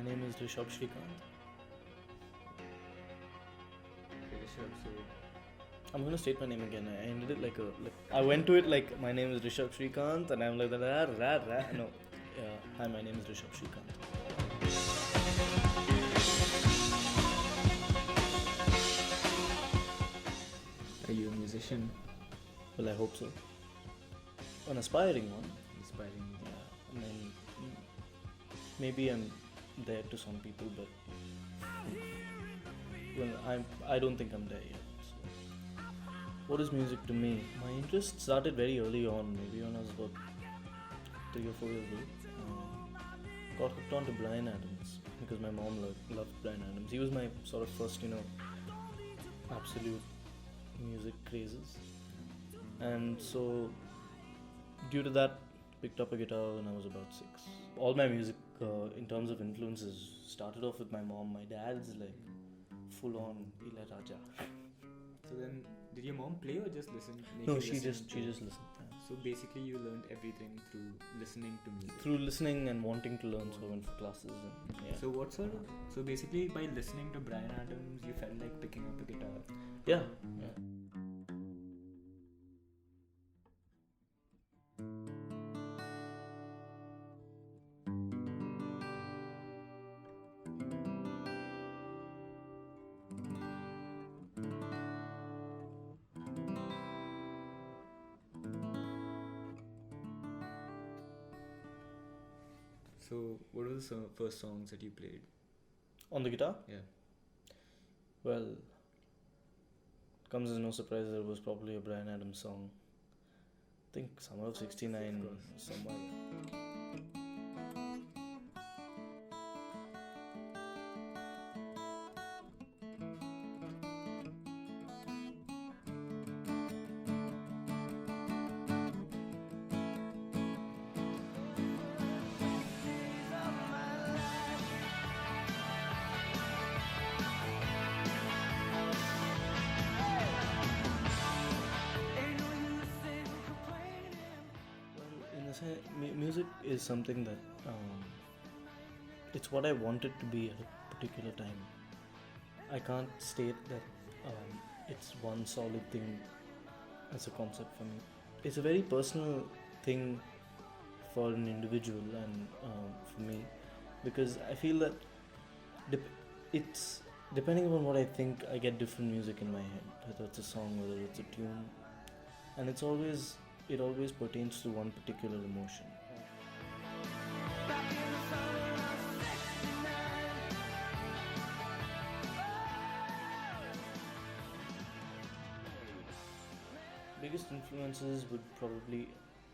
My name is Rishabh Shrikant. Rishabh, so I'm gonna state my name again. I ended it I went to it like my name is Rishabh Shrikant, and I'm like that. No, hi, my name is Rishabh Shrikant. are you a musician? Well, I hope so. An aspiring one. Inspiring. Yeah, I mean, maybe I'm there to some people, but well, I don't think I'm there yet. So. What is music to me? My interest started very early on, maybe when I was about 3 or 4 years old. Got hooked on to Bryan Adams because my mom loved Bryan Adams. He was my sort of first, absolute music crazes. And so, due to that, picked up a guitar when I was about 6. All my music, in terms of influences, started off with my mom. My dad's like full-on Ilaiyaraaja. So then, did your mom play or just listen? No, she just listened. Yeah. So basically, you learned everything through listening to music. Through listening and wanting to learn, so I went for classes. And, yeah. So basically, by listening to Bryan Adams, you felt like picking up a guitar. Yeah. So, what were the first songs that you played? On the guitar? Yeah. Well, comes as no surprise that it was probably a Bryan Adams song. I think Summer of '69, somewhere. Music is something that it's what I wanted to be at a particular time. I can't state that it's one solid thing as a concept for me. It's a very personal thing for an individual and for me, because I feel that it's depending upon what I think, I get different music in my head, whether it's a song, whether it's a tune, and it always pertains to one particular emotion. Biggest influences would probably,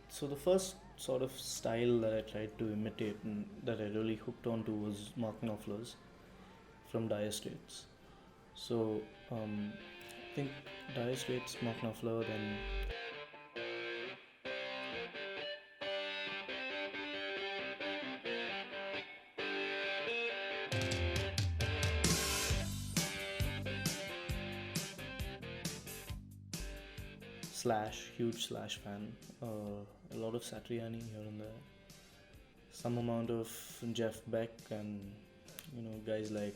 so the first sort of style that I tried to imitate and that I really hooked onto was Mark Knopfler's from Dire Straits. So I think Dire Straits, Mark Knopfler, then Slash, huge Slash fan. A lot of Satriani here and there. Some amount of Jeff Beck and guys like.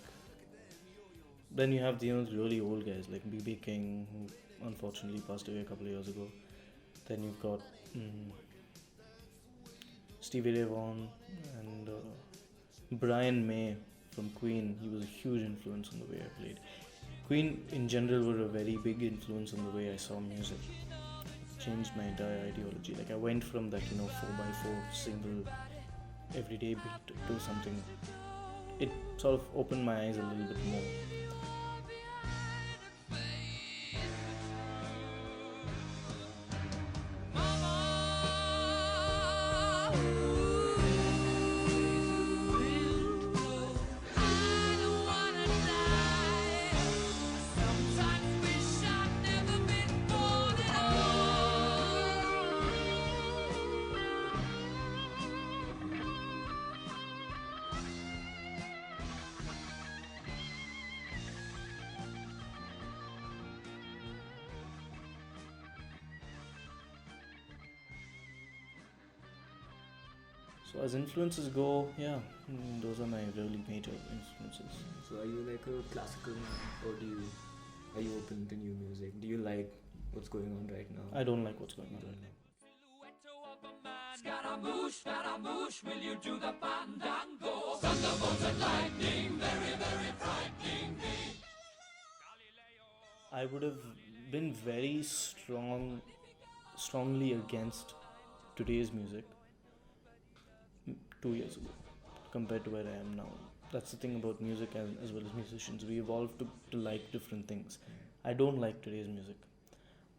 Then you have the really old guys like B.B. King, who unfortunately passed away a couple of years ago. Then you've got Stevie Ray Vaughan and Brian May from Queen. He was a huge influence on the way I played. Queen in general were a very big influence on the way I saw music. It changed my entire ideology. Like I went from that 4x4 single everyday beat to something. It sort of opened my eyes a little bit more. So as influences go, Those are my really major influences. So are you like a classical man, or are you open to new music? Do you like what's going on right now? I don't like what's going on right now. Scaramouche, will you do the fandango? Thunderbolts and lightning, very, very frightening me. I would have been very strongly against today's music 2 years ago compared to where I am now. That's the thing about music as well as musicians. We evolve to like different things. I don't like today's music,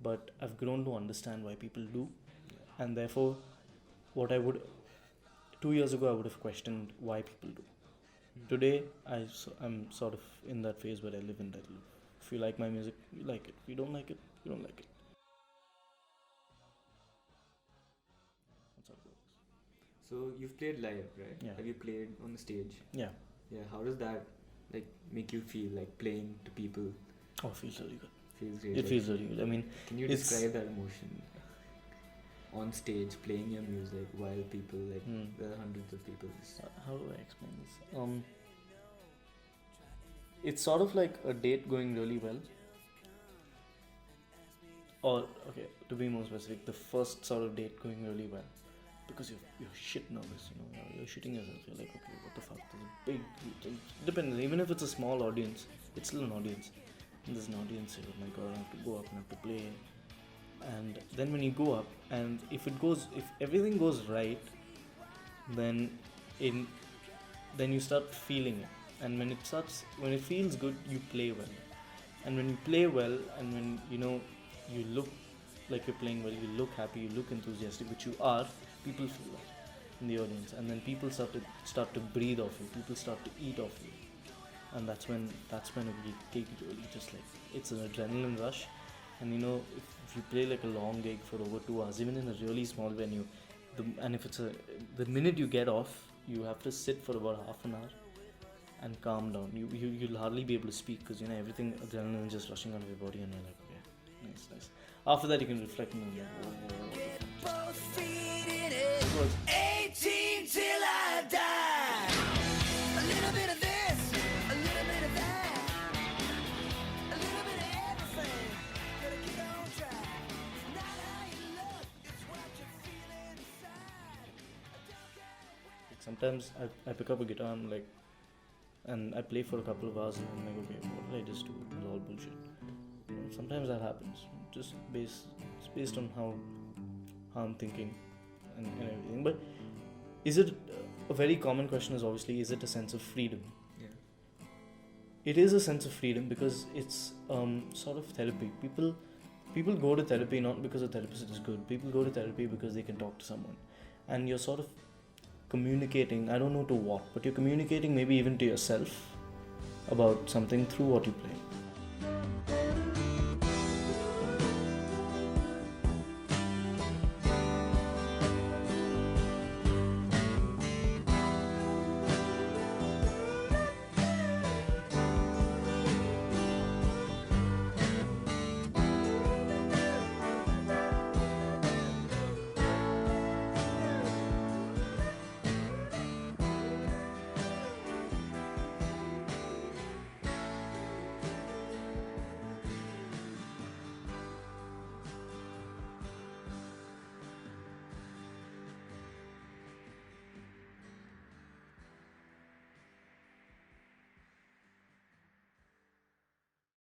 but I've grown to understand why people do, and therefore, 2 years ago I would have questioned why people do. Today I'm sort of in that phase where I live in that loop. If you like my music, you like it. If you don't like it, you don't like it. That's how it works. So you've played live, right? Yeah. Have you played on the stage? Yeah. Yeah. How does that like make you feel, like playing to people? Oh, it feels really good. Feels great. It feels really good. I mean, can you describe that emotion? On stage, playing your music while people, like, there are hundreds of people. How do I explain this? It's sort of like a date going really well. Or, okay, to be more specific, the first sort of date going really well. Because you're shit nervous, you know, you're shitting yourself. You're like, okay, what the fuck? There's a big, it depends. Even if it's a small audience, it's still an audience. And there's an audience here, oh my god, I have to go up and I have to play. And then when you go up, and if everything goes right, then you start feeling it. And when it feels good, you play well. And when you play well, and when you look like you're playing well, you look happy, you look enthusiastic, which you are, people feel that in the audience, and then people start to breathe off you. People start to eat off you, and that's when a gig really just like, it's an adrenaline rush. And if you play like a long gig for over 2 hours, even in a really small venue, and if the minute you get off, you have to sit for about half an hour and calm down. You'll hardly be able to speak because everything, adrenaline is just rushing out of your body, and you're like, okay, nice. After that, you can reflect and you're like, 18 till I die. A little bit of this, a little bit of that, a little bit of everything. Gotta get on track. Not how you look, it's what you feel inside. sometimes I pick up a guitar and I play for a couple of hours, and I'm like, okay, what did I just do? It's all bullshit. Sometimes that happens, just based on how I'm thinking and everything. But is it a very common question? Is obviously, is it a sense of freedom? Yeah. It is a sense of freedom because it's sort of therapy. People go to therapy not because a therapist is good. People go to therapy because they can talk to someone, and you're sort of communicating. I don't know to what, but you're communicating maybe even to yourself about something through what you play.